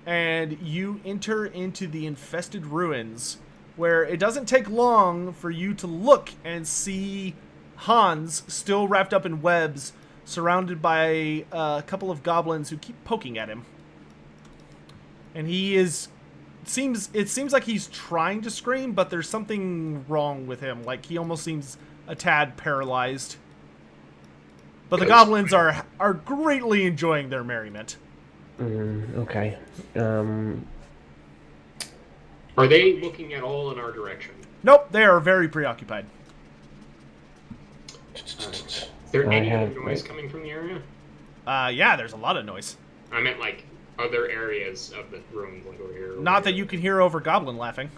and you enter into the infested ruins, where it doesn't take long for you to look and see Hans still wrapped up in webs, surrounded by a couple of goblins who keep poking at him. And it seems like he's trying to scream, but there's something wrong with him. Like, he almost seems a tad paralyzed. But the goblins are greatly enjoying their merriment. Okay. Are they looking at all in our direction? Nope, they are very preoccupied. Is there any other noise coming from the area? Yeah, there's a lot of noise. I meant, like, other areas of the ruins, like over here. Not that you can hear over Goblin laughing.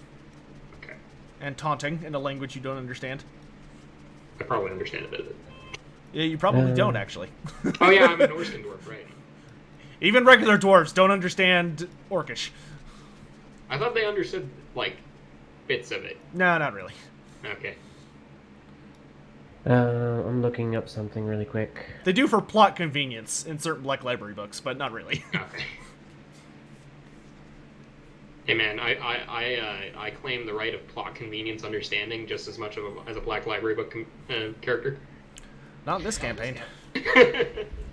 Okay. And taunting in a language you don't understand. I probably understand a bit of it. Yeah, you probably don't, actually. Oh yeah, I'm a Norscan dwarf, right. Even regular dwarves don't understand Orcish. I thought they understood, like, bits of it. No, not really. Okay. I'm looking up something really quick. They do for plot convenience in certain Black Library books, but not really. Okay. Hey man, I claim the right of plot convenience understanding just as much as a Black Library book character. Not in this campaign.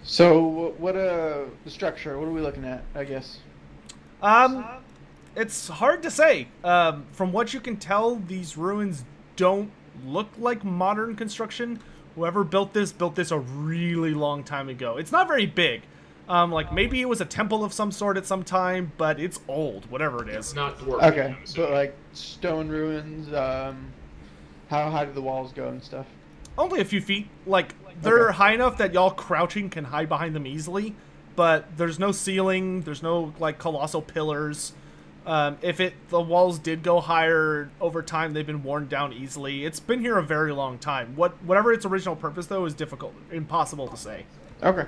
So, what the structure? What are we looking at? I guess. It's hard to say. From what you can tell, these ruins don't look like modern construction. Whoever built this a really long time ago. It's not very big. Like, maybe it was a temple of some sort at some time, but it's old, whatever it is. It's not dwarf. Okay, but like stone ruins. How high do the walls go and stuff? Only a few feet. Like, they're high enough that y'all crouching can hide behind them easily, but there's no ceiling, there's no, like, colossal pillars. If the walls did go higher over time, they've been worn down easily. It's been here a very long time. Whatever its original purpose, though, is impossible to say. Okay.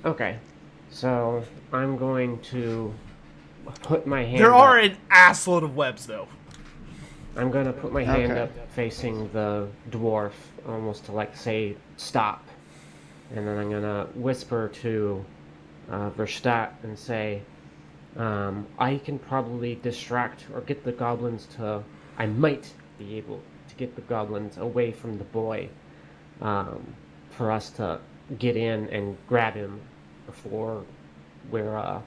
Okay. So, I'm going to put my hand There up. are an assload of webs, though. I'm going to put my hand up facing the dwarf, almost to, like, say, stop. And then I'm going to whisper to Verstadt and say, I can probably distract or get the goblins to... I might be able to get the goblins away from the boy for us to get in and grab him before we're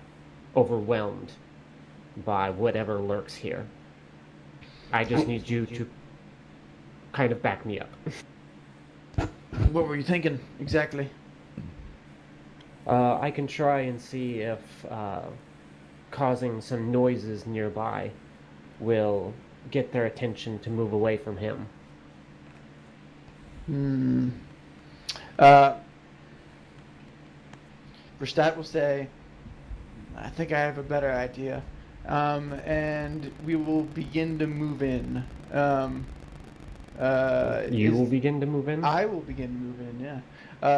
overwhelmed by whatever lurks here. I just need you to kind of back me up. What were you thinking exactly? I can try and see if causing some noises nearby will get their attention to move away from him. Verstadt will say, I think I have a better idea. And we will begin to move in. You will begin to move in? I will begin to move in, yeah.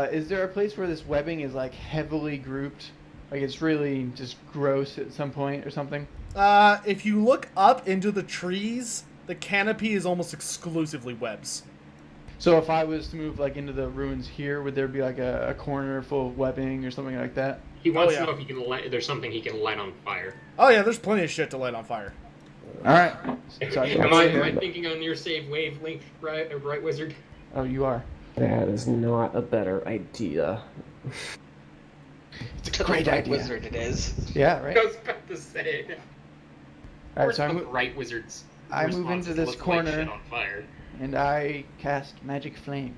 Is there a place where this webbing is, like, heavily grouped? Like, it's really just gross at some point or something? If you look up into the trees, the canopy is almost exclusively webs. So if I was to move, like, into the ruins here, would there be, like, a corner full of webbing or something like that? He wants to know if he can there's something he can light on fire. Oh yeah, there's plenty of shit to light on fire. Alright. Am I thinking on your same wavelength, right, wizard? Oh, you are. That is not a better idea. It's a great idea. Wizard it is. Yeah, right? I was about to say. Alright, so right wizards. I move into this corner, shit on fire. and I cast Magic Flame.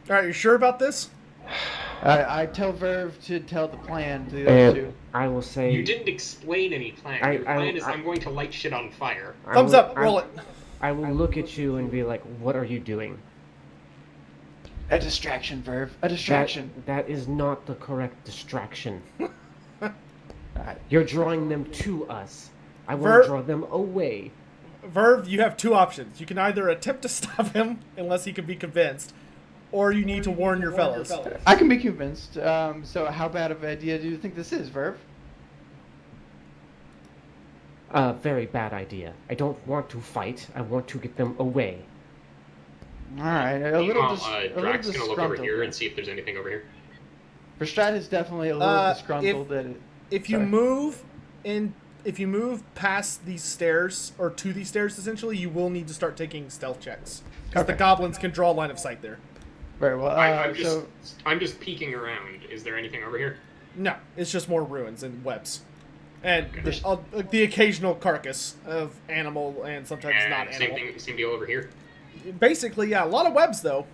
Alright, you sure about this? I tell Verve to tell the plan to the other two. I will say... You didn't explain any plan. Your plan is I'm going to light shit on fire. Thumbs up, roll it. I will look at you and be like, what are you doing? A distraction, Verve. A distraction. That is not the correct distraction. You're drawing them to us. I want to draw them away. Verve, you have two options. You can either attempt to stop him, unless he can be convinced, or you need to warn your fellows. I can be convinced. So how bad of an idea do you think this is, Verve? Very bad idea. I don't want to fight. I want to get them away. Alright, Drax gonna look over here and see if there's anything over here. Verstrat is definitely a little disgruntled. If you move if you move past these stairs, or to these stairs, essentially, you will need to start taking stealth checks. Because the goblins can draw line of sight there. Very well. I'm just peeking around. Is there anything over here? No, it's just more ruins and webs. And Okay. the occasional carcass of animal and sometimes And not animal. same deal over here. Basically, yeah, a lot of webs, though.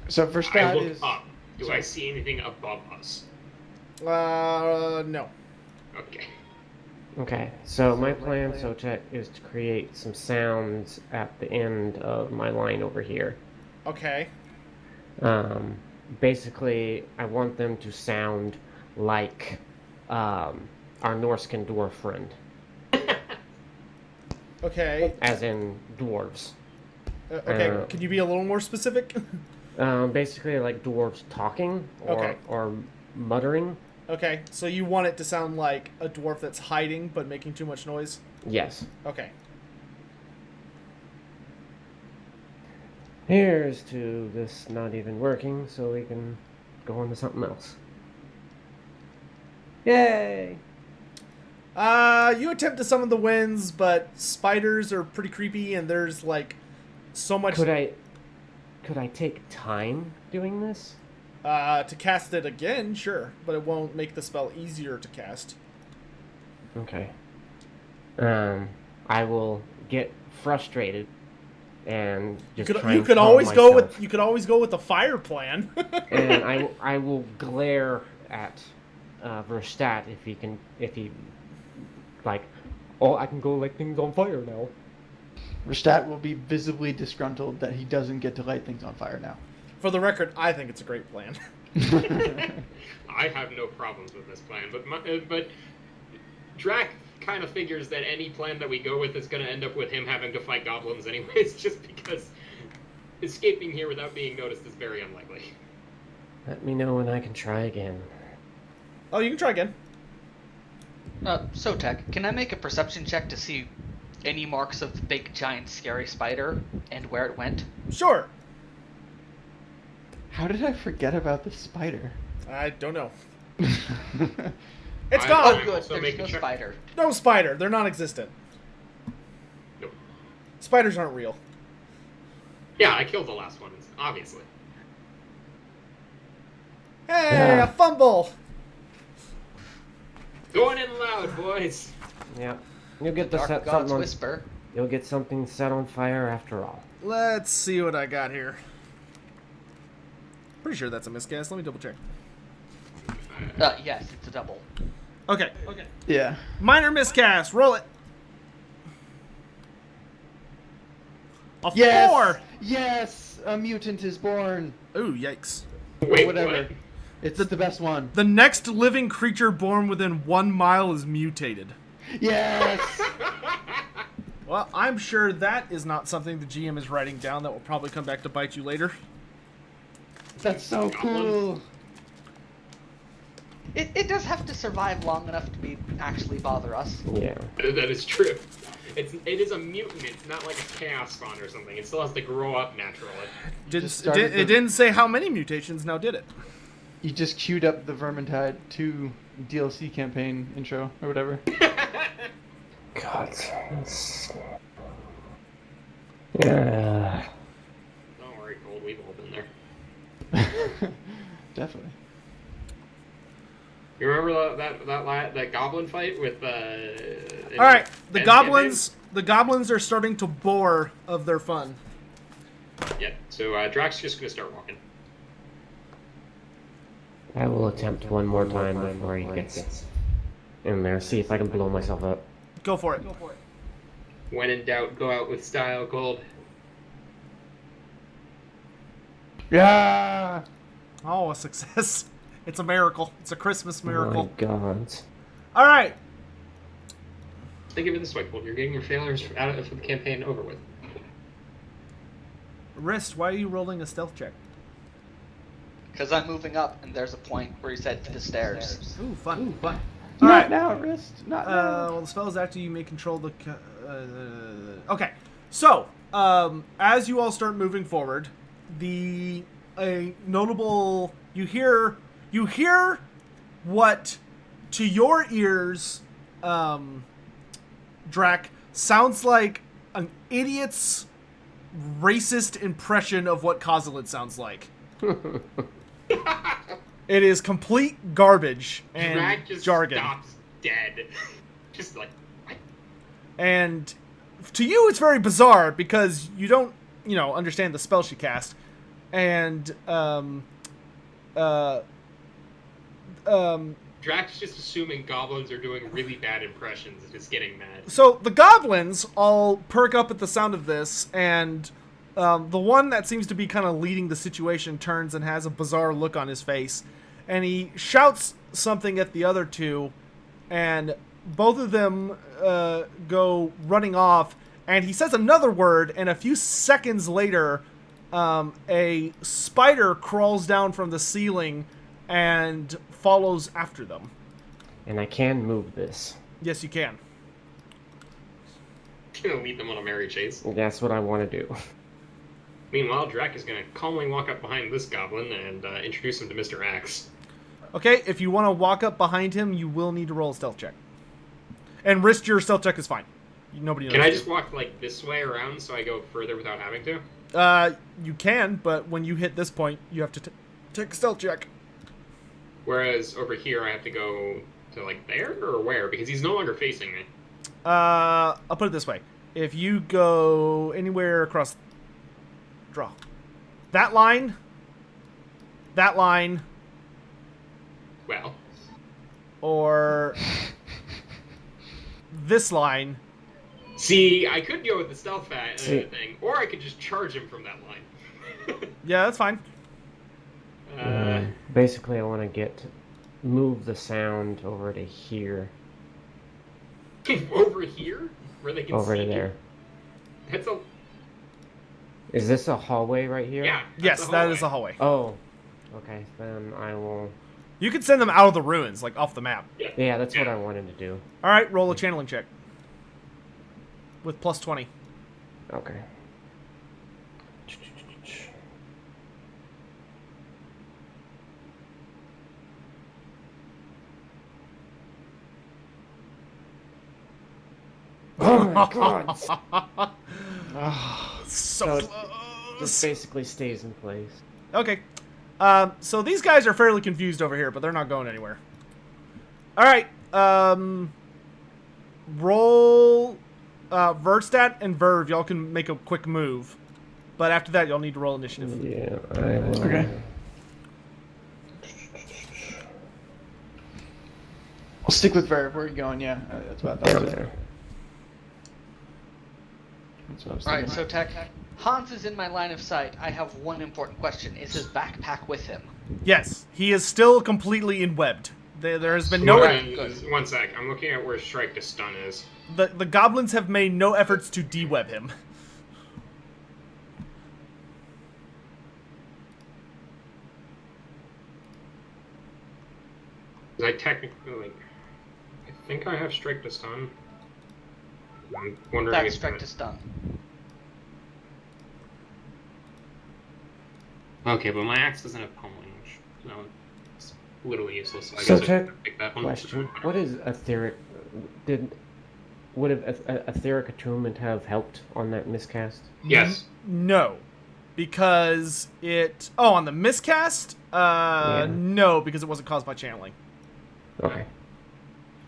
So for I Scott look is... up. Do I see anything above us? No. Okay. Okay, so my plan, Sotek, is to create some sounds at the end of my line over here. Okay. Basically, I want them to sound like our Norscan dwarf friend, Okay. as in dwarves. Okay, can you be a little more specific? Basically, like dwarves talking or muttering. Okay, so you want it to sound like a dwarf that's hiding but making too much noise? Yes. Okay. Here's to this not even working, so we can go on to something else. Yay! You attempt to summon the winds, but spiders are pretty creepy, and there's like so much. Could I take time doing this? To cast it again, sure, but it won't make the spell easier to cast. Okay. I will get frustrated and just try You and could calm always go myself. with you could always go with the fire plan. And I will glare at Verstadt if he like, oh, I can go light things on fire now. Rastat will be visibly disgruntled that he doesn't get to light things on fire now. For the record, I think it's a great plan. I have no problems with this plan, but Drac kind of figures that any plan that we go with is going to end up with him having to fight goblins anyways, just because escaping here without being noticed is very unlikely. Let me know when I can try again. Oh, you can try again. Sotek, can I make a perception check to see any marks of the big, giant, scary spider and where it went? Sure. How did I forget about the spider? I don't know. It's gone! Oh, good. Also There's make a no check. spider. No spider. They're non-existent. Nope. Spiders aren't real. Yeah, I killed the last one, obviously. Hey, a fumble! Going in loud, boys. Yeah. You'll get the Dark set God's something on, whisper. You'll get something set on fire after all. Let's see what I got here. Pretty sure that's a miscast. Let me double check. Yes, it's a double. Okay. Yeah. Minor miscast. Roll it. A Yes! 4! Yes! A mutant is born. Ooh, yikes. Wait, Whatever. what? It's the best one. The next living creature born within 1 mile is mutated. Yes! Well, I'm sure that is not something the GM is writing down. That will probably come back to bite you later. That's so cool. It does have to survive long enough to actually bother us. Yeah. That is true. It is a mutant. It's not like a chaos spawn or something. It still has to grow up naturally. It didn't say how many mutations, now did it? You just queued up the Vermintide 2 DLC campaign intro or whatever. God. Yeah. Don't worry, Gold. We've all been there. Definitely. You remember that goblin fight with All right, the goblins are starting to bore of their fun. Yeah. So Drax's just gonna start walking. I will attempt one more time before he gets in there. See if I can blow myself up. Go for it. When in doubt, go out with style, Gold. Yeah! Oh, a success. It's a miracle. It's a Christmas miracle. Oh my God. All right. Think of it this way, Gold. You're getting your failures out of the campaign over with. Wrist, why are you rolling a stealth check? Because I'm moving up, and there's a point where he said to the stairs. Ooh, fun. All Not right. now, wrist. Not now. Well, the spell is after you may control the... okay. So, as you all start moving forward, a notable... You hear what, to your ears, Drac, sounds like an idiot's racist impression of what Kozilid sounds like. It is complete garbage and Drac just jargon. stops dead. Just like, what? And to you, it's very bizarre because you don't, understand the spell she cast. And, Drax just assuming goblins are doing really bad impressions and just getting mad. So the goblins all perk up at the sound of this, and the one that seems to be kind of leading the situation turns and has a bizarre look on his face, and he shouts something at the other two, and both of them go running off, and he says another word, and a few seconds later, a spider crawls down from the ceiling and follows after them. And I can move this. Yes, you can. Gonna lead them on a merry chase. That's what I want to do. Meanwhile, Drac is gonna calmly walk up behind this goblin and introduce him to Mr. Axe. Okay, if you want to walk up behind him, you will need to roll a stealth check. And risk your stealth check is fine. Nobody knows. Can I just walk like this way around so I go further without having to? You can, but when you hit this point, you have to take a stealth check. Whereas over here, I have to go to like there or where? Because he's no longer facing me. I'll put it this way. If you go anywhere across... Draw. That line... Well, or... this line... see, I could go with the stealth thing, or I could just charge him from that line. Yeah, that's fine. Basically, I want to move the sound over to here. Over here? Where they can Over see to me? there. That's a... Is this a hallway right here? Yeah. Yes, that is a hallway. Oh. Okay, then I will... You can send them out of the ruins, like off the map. Yeah, that's what I wanted to do. Alright, roll a channeling check. With plus 20. Okay. Oh my god! So Just close. basically stays in place. Okay. So these guys are fairly confused over here, but they're not going anywhere. Alright. Roll Verstat and Verve. Y'all can make a quick move. But after that, y'all need to roll initiative. Yeah, I will. Okay. I'll stick with Verve. Where are you going? Yeah, that's what I thought. There. That's what I was Alright, thinking. Sotek. Hans is in my line of sight. I have one important question. Is his backpack with him? Yes, he is still completely enwebbed. There has been no... One sec. I'm looking at where Strike to Stun is. The goblins have made no efforts to de-web him. I technically... I think I have Strike to Stun. I'm wondering That's if... strike to stun. Okay, but my axe doesn't have pummeling, which it's literally useless. So I So, guess I should pick that one. question: what is etheric? Would etheric attunement have helped on that miscast? Yes. No. Because it... Oh, on the miscast? No, because it wasn't caused by channeling. Okay.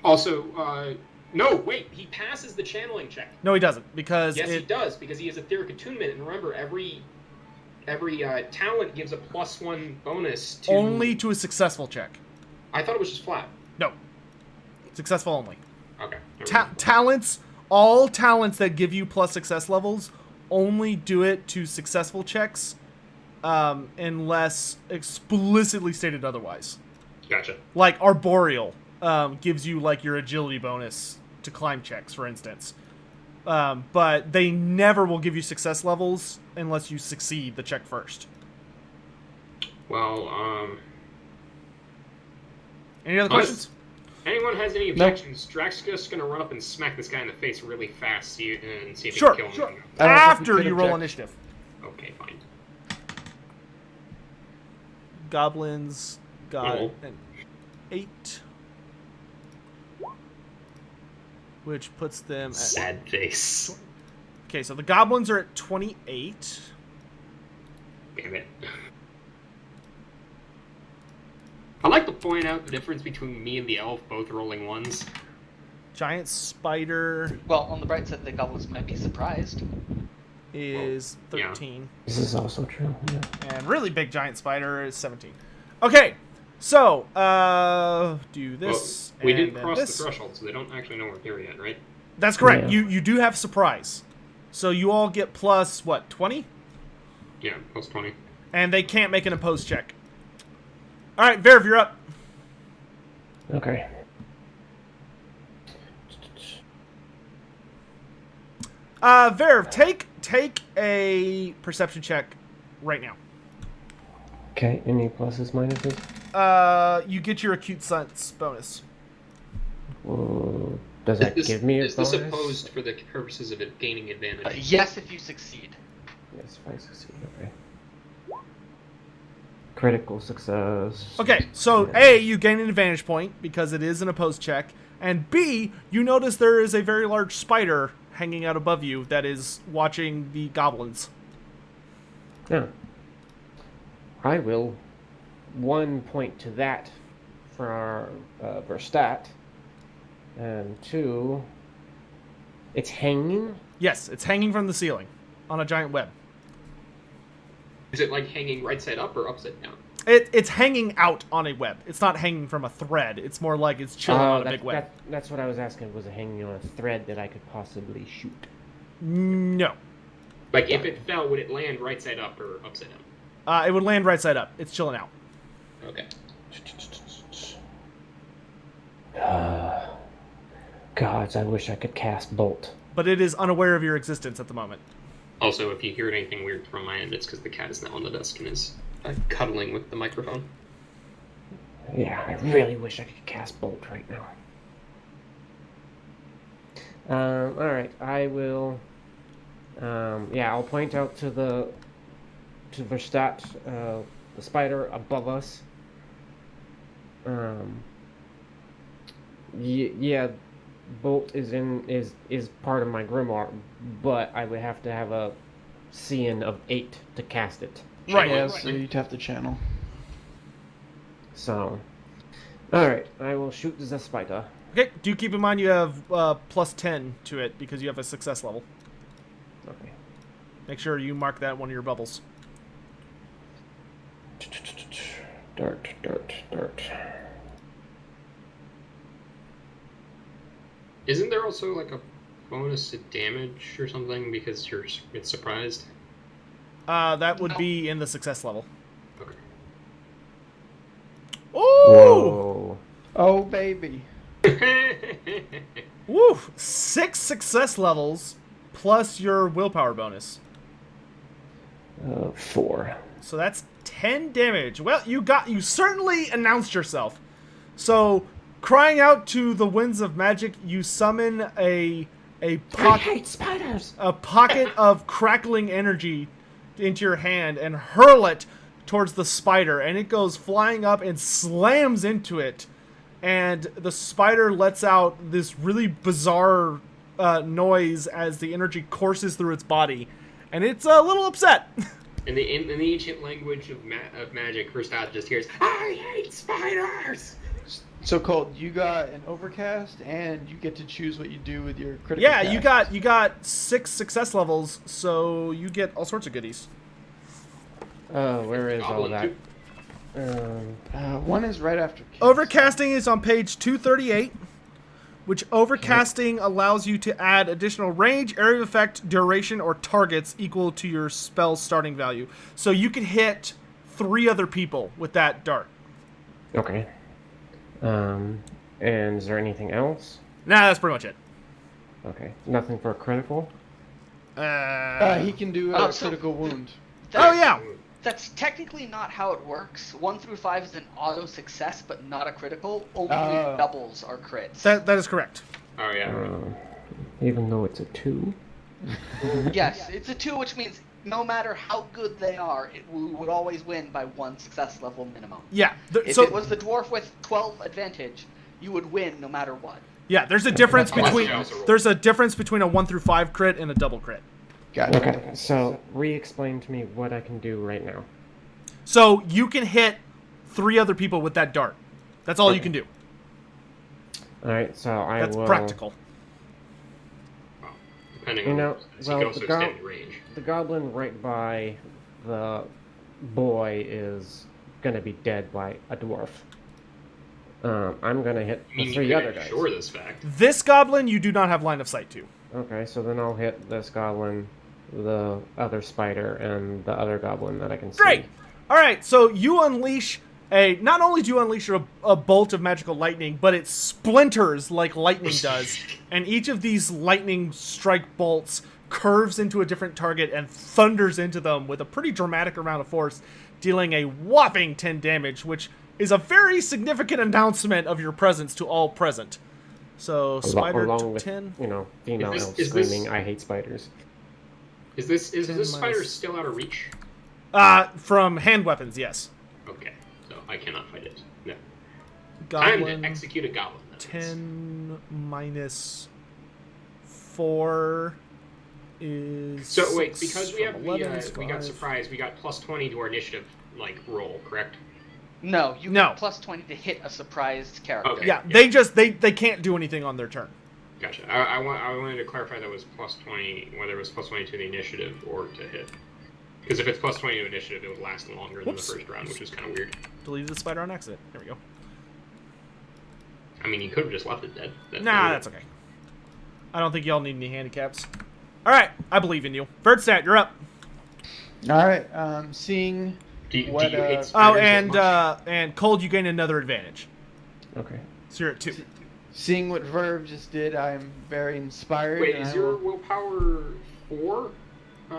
Also, no, wait, he passes the channeling check. No, he doesn't, because Yes, he does, because he has etheric attunement, and remember, every talent gives a +1 bonus to... Only to a successful check. I thought it was just flat. No. Successful only. Okay. Talents, all talents that give you plus success levels, only do it to successful checks, unless explicitly stated otherwise. Gotcha. Like Arboreal gives you like your agility bonus to climb checks, for instance. But they never will give you success levels unless you succeed the check first. Well, Any other questions? anyone has any objections, Drax just gonna run up and smack this guy in the face really fast and see if he Sure, can kill sure. him. I don't think After we could you roll object. initiative. Okay, fine. Goblins got Roll. an 8. which puts them at... Sad face. Okay, so the goblins are at 28. Damn it. I'd like to point out the difference between me and the elf both rolling ones. Giant spider Well, on the bright side, the goblins might be surprised. is Well, yeah. 13. This is also true. Yeah. And really big giant spider is 17. Okay, so, do this, Well, we and didn't then cross this. the threshold, so they don't actually know we're here yet, right? That's correct. Yeah. You do have surprise. So you all get plus, what, 20? Yeah, plus 20. And they can't make an opposed check. All right, Verv, you're up. Okay. Verv, take a perception check right now. Okay, any pluses, minuses? You get your acute sense bonus. Does that give me a Is bonus? this opposed for the purposes of it gaining advantage? Yes, if you succeed. Yes, if I succeed, okay. Critical success. Okay, so A, you gain an advantage point because it is an opposed check, and B, you notice there is a very large spider hanging out above you that is watching the goblins. Yeah. I will 1 point to that for our Verstat. And 2, it's hanging. Yes, it's hanging from the ceiling on a giant web. Is it like hanging right side up or upside down? It's hanging out on a web. It's not hanging from a thread. It's more like it's chilling on a big web. That's what I was asking. Was it hanging on a thread that I could possibly shoot? No. Like, if it fell, would it land right side up or upside down? It would land right side up. It's chilling out. Okay. Gods, I wish I could cast Bolt. But it is unaware of your existence at the moment. Also, if you hear anything weird from my end, it's because the cat is now on the desk and is cuddling with the microphone. Yeah, I really wish I could cast Bolt right now. Alright, I will... I'll point out to Verstat, the spider above us. Bolt is part of my grimoire, but I would have to have a CN of 8 to cast it. Right. Yeah, so you'd have to channel. So, alright, I will shoot the spider. Okay, do keep in mind you have plus 10 to it because you have a success level. Okay. Make sure you mark that in one of your bubbles. Dart. Isn't there also like a bonus to damage or something because it's surprised? That would be in the success level. Okay. Ooh! Whoa. Oh, baby. Woo! 6 success levels plus your willpower bonus. 4. So that's 10 damage. Well, you certainly announced yourself. So, crying out to the winds of magic, you summon a pocket spiders. A pocket of crackling energy into your hand and hurl it towards the spider, and it goes flying up and slams into it, and the spider lets out this really bizarre noise as the energy courses through its body, and it's a little upset. In the ancient language of magic, Verstat just hears, "I hate spiders!" So Colt, you got an overcast, and you get to choose what you do with your critical. Yeah, cast. you got 6 success levels, so you get all sorts of goodies. Where is all Goblin that? One is right after. Overcasting is on page 238, which overcasting allows you to add additional range, area of effect, duration, or targets equal to your spell's starting value. So you can hit 3 other people with that dart. Okay. And is there anything else? Nah, that's pretty much it. Okay. Nothing for critical? He can do a So- critical wound. Oh, yeah. That's technically not how it works. 1 through 5 is an auto success, but not a critical. Only doubles are crits. That is correct. Oh yeah. Even though it's a 2? Yes, it's a 2, which means no matter how good they are, we would always win by 1 success level minimum. Yeah. If it was the dwarf with 12 advantage, you would win no matter what. Yeah, there's a difference Unless between you also roll. there's a difference between a 1 through 5 crit and a double crit. Got it. Okay, so re-explain to me what I can do right now. So you can hit 3 other people with that dart. That's all you can do. Alright, so I That's will... practical. Well, depending You on know, you well, can also the extend range. The goblin right by the boy is gonna be dead by a dwarf. I'm gonna hit I mean, the you 3 could other guys. ensure this fact. This goblin you do not have line of sight to. Okay, so then I'll hit this goblin, the other spider, and the other goblin that I can see. Great. All right, so you unleash a. Not only do you unleash a bolt of magical lightning, but it splinters like lightning does, and each of these lightning strike bolts curves into a different target and thunders into them with a pretty dramatic amount of force, dealing a whopping 10 damage, which is a very significant announcement of your presence to all present. So spider along with, 10. you know, female Is elves this- screaming, "I hate spiders." Is this 10 spider minus- still out of reach? From hand weapons, yes. Okay, so I cannot fight it. No. Goblin, Time to execute a goblin. that is. 10 minus 4 is. So wait, because we have from 11 is we got 5. surprised, we got plus 20 to our initiative roll, correct? No, you No. get plus 20 to hit a surprised character. Okay. Yeah, they just they can't do anything on their turn. Gotcha. I wanted to clarify that was plus 20, whether it was plus 20 to the initiative or to hit. Because if it's plus 20 to initiative, it would last longer than the Whoops. first round, which is kind of weird. Deleted the spider on accident. There we go. I mean, you could have just left it dead. Nah, that's okay. I don't think y'all need any handicaps. All right, I believe in you. Verdstat, you're up. All right. Seeing Do you what. hate Oh, spiders and as much? and Cold, you gain another advantage. Okay. So you're at 2. Seeing what Verve just did, I'm very inspired. Wait, and is I your will- willpower 4?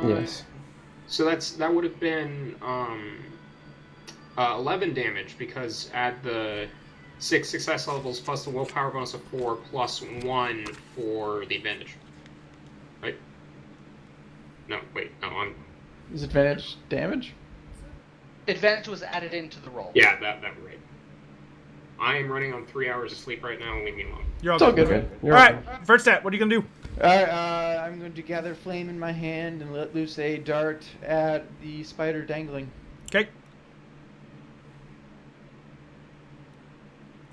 Yes. So that would have been 11 damage because add the 6 success levels plus the willpower bonus of 4 plus 1 for the advantage. Right? No, wait, no, I'm. Is advantage damage? Advantage was added into the roll. Yeah, that right. I am running on 3 hours of sleep right now. Leave me alone. You're all It's all good. good, Okay. man. All You're right, okay. Verdstat, what are you gonna do? Alright, I'm going to gather flame in my hand and let loose a dart at the spider dangling. Okay.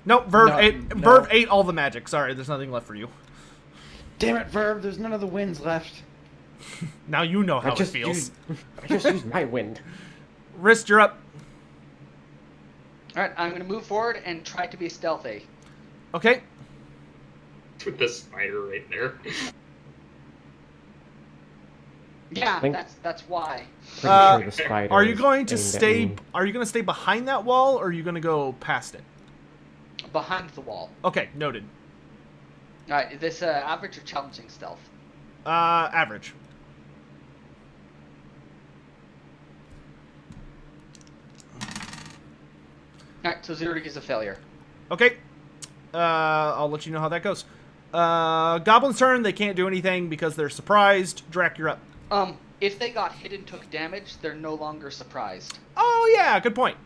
Nope, Verve No, ate. no. Verve ate all the magic. Sorry, there's nothing left for you. Damn it, Verve, there's none of the winds left. Now you know how I it just feels. I just used my wind. Wrist, you're up. Alright, I'm going to move forward and try to be stealthy. Okay. With the spider right there. Yeah, Think- that's why. Pretty Uh, sure the spider Are you is going to aimed at stay? me. Are you going to stay behind that wall, or are you going to go past it? Behind the wall. Okay, noted. Alright, this average or challenging stealth? Average. Alright, so 0 is a failure. Okay. I'll let you know how that goes. Goblin's turn. They can't do anything because they're surprised. Drac, you're up. If they got hit and took damage, they're no longer surprised. Oh yeah, good point.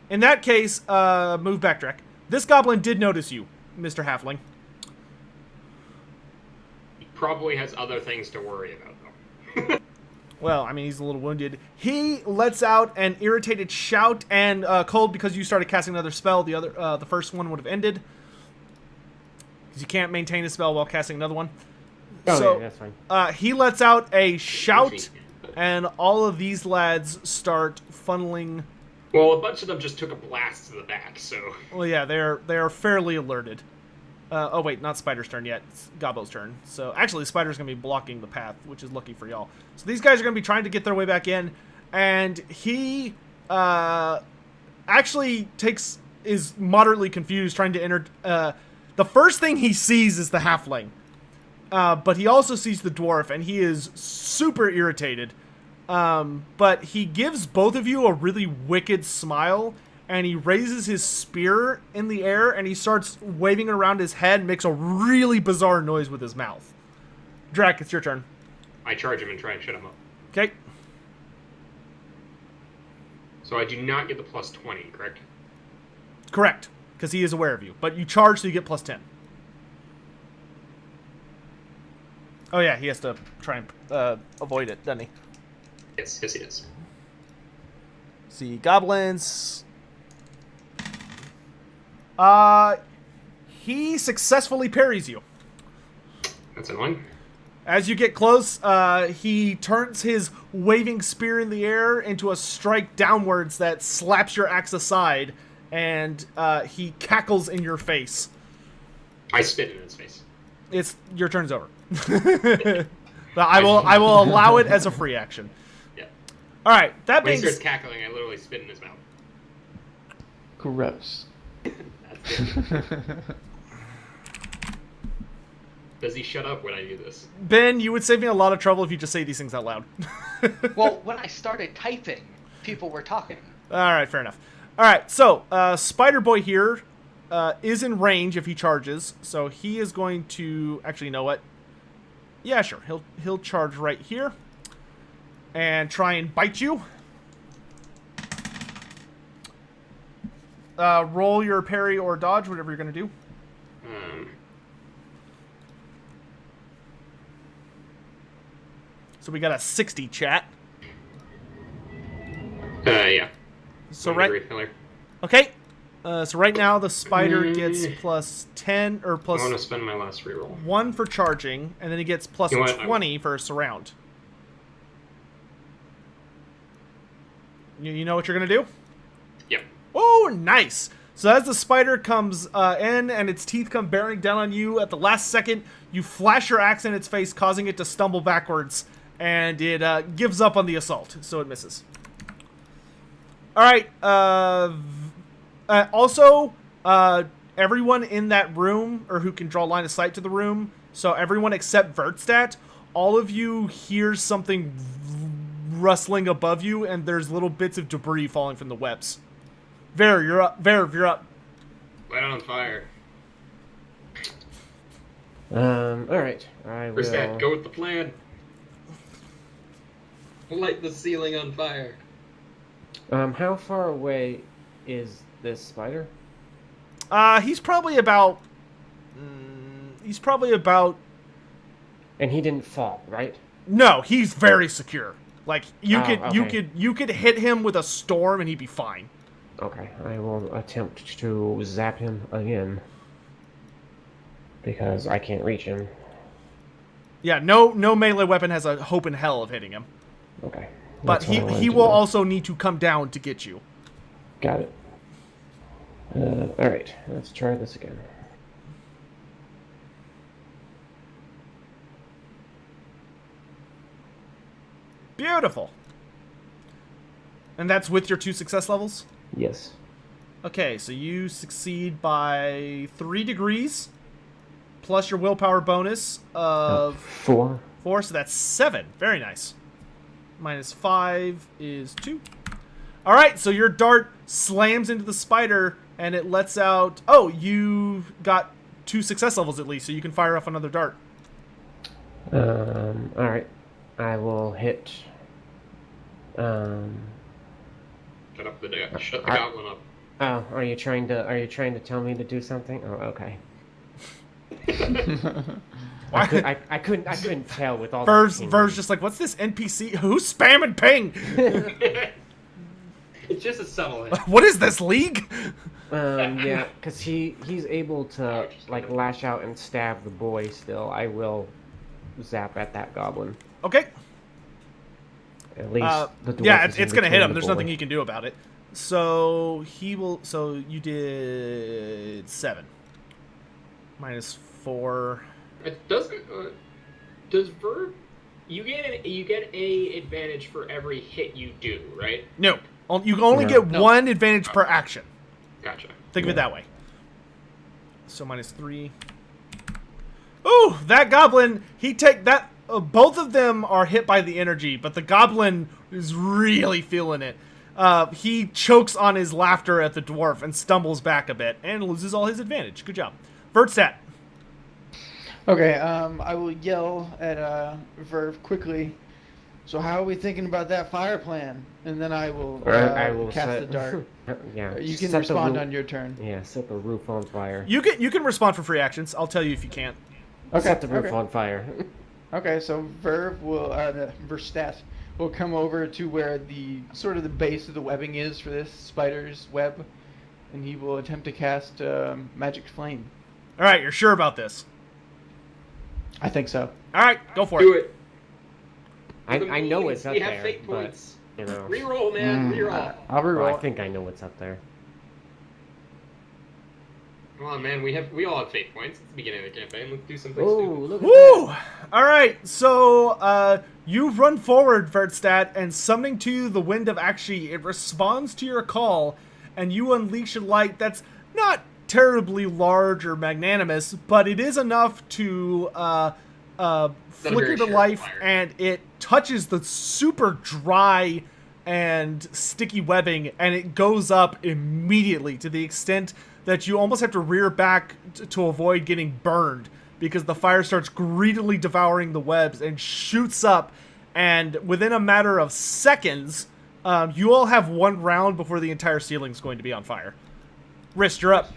In that case, move back, Drac. This goblin did notice you, Mr. Halfling. He probably has other things to worry about, though. Well, I mean, he's a little wounded. He lets out an irritated shout, and Cold, because you started casting another spell, the first one would have ended. Because you can't maintain a spell while casting another one. Oh, So, yeah, that's fine. He lets out a shout, and all of these lads start funneling. Well, a bunch of them just took a blast to the back, so. Well, yeah, they are fairly alerted. Oh wait, not Spider's turn yet. It's Gobbo's turn. So actually, Spider's gonna be blocking the path, which is lucky for y'all. So these guys are gonna be trying to get their way back in, and he actually is moderately confused, trying to enter. The first thing he sees is the halfling, but he also sees the dwarf, and he is super irritated. But he gives both of you a really wicked smile, and he raises his spear in the air, and he starts waving it around his head, makes a really bizarre noise with his mouth. Drac, it's your turn. I charge him and try and shut him up. Okay. So I do not get the plus 20, correct? Correct, because he is aware of you. But you charge, so you get plus 10. Oh yeah, he has to try and avoid it, doesn't he? Yes, he does. See, goblins. He successfully parries you. That's annoying. As you get close, he turns his waving spear in the air into a strike downwards that slaps your axe aside, and he cackles in your face. I spit in his face. It's your turn's over. But I will allow it as a free action. Yeah. All right, that When he being starts cackling, I literally spit in his mouth. Gross. That's it. Does he shut up when I do this? Ben, you would save me a lot of trouble if you just say these things out loud. Well, when I started typing, people were talking. All right, fair enough. All right, so Spider Boy here is in range if he charges, so he is going to actually, you know what? Yeah, sure. He'll charge right here and try and bite you. Roll your parry or dodge, whatever you're going to do. So we got a 60 chat. Yeah. So okay. So right now the spider gets plus 10 or plus. I want to spend my last reroll. 1 for charging, and then he gets plus 20 for surround. You know what you're gonna do? Yep. Oh, nice. So as the spider comes in and its teeth come bearing down on you at the last second, you flash your axe in its face, causing it to stumble backwards, and it gives up on the assault, so it misses. All right. Also, everyone in that room, or who can draw line of sight to the room, so everyone except Vertstat, all of you hear something rustling above you, and there's little bits of debris falling from the webs. Ver, you're up. Ver, you're up. Light on fire. Alright. I will... Vertstat, go with the plan. Light the ceiling on fire. How far away is this spider? He's probably about... And he didn't fall, right? No, he's very secure. Like, you okay. you could hit him with a storm and he'd be fine. Okay, I will attempt to zap him again. Because I can't reach him. Yeah, no melee weapon has a hope in hell of hitting him. Okay. But he will also need to come down to get you. Got it. Alright, let's try this again. Beautiful. And that's with your 2 success levels? Yes. Okay, so you succeed by 3 degrees, plus your willpower bonus of 4. 4, so that's 7. Very nice. Minus 5 is 2. All right, so your dart slams into the spider, and it lets out... Oh, you got 2 success levels at least, so you can fire off another dart. Alright. I will hit... Shut the goblin up. Oh, are you trying to tell me to do something? Oh, okay. I couldn't tell with all Ver's just like, what's this NPC? Who's spamming ping? It's just a subtle hit. What is this, League? Yeah, because he's able to like lash out and stab the boy still. I will zap at that goblin. Okay. At least the dwarf yeah, is it's in gonna hit between him. the There's boy. nothing he can do about it. So he will. So you did 7. Minus 4. It doesn't. Does Ver? You get a advantage for every hit you do, right? No, you can only get No. 1 advantage per action. Gotcha. Think of it that way. So minus 3. Ooh, that goblin. He take that. Both of them are hit by the energy, but the goblin is really feeling it. He chokes on his laughter at the dwarf and stumbles back a bit and loses all his advantage. Good job. Vertstat. Okay, I will yell at Verve quickly. So how are we thinking about that fire plan? And then I will, I will cast set the dart. Yeah. You can set the respond roof- on your turn. Yeah, set the roof on fire. You can respond for free actions. I'll tell you if you can't. Set the roof on fire. Okay, so Verstat will come over to where the sort of the base of the webbing is for this spider's web, and he will attempt to cast magic flame. All right, you're sure about this? I think so. All right, go for Do it. it. I know it's up We there, have fate but points. you know, Reroll, man. Reroll. I'll well, reroll. I think I know what's up there. Come on, man. We all have fate points. It's the beginning of the campaign. Let's do something Oh, stupid. look at Woo! that! All right, so you run forward, Vertstat, and summoning to you the Wind of Akshi, it responds to your call, and you unleash a light that's not terribly large or magnanimous, but it is enough to flicker to sure life, fire. and it touches the super dry and sticky webbing, and it goes up immediately to the extent that you almost have to rear back to avoid getting burned, because the fire starts greedily devouring the webs and shoots up, and within a matter of seconds, you all have one round before the entire ceiling's going to be on fire. Wrist, you're up.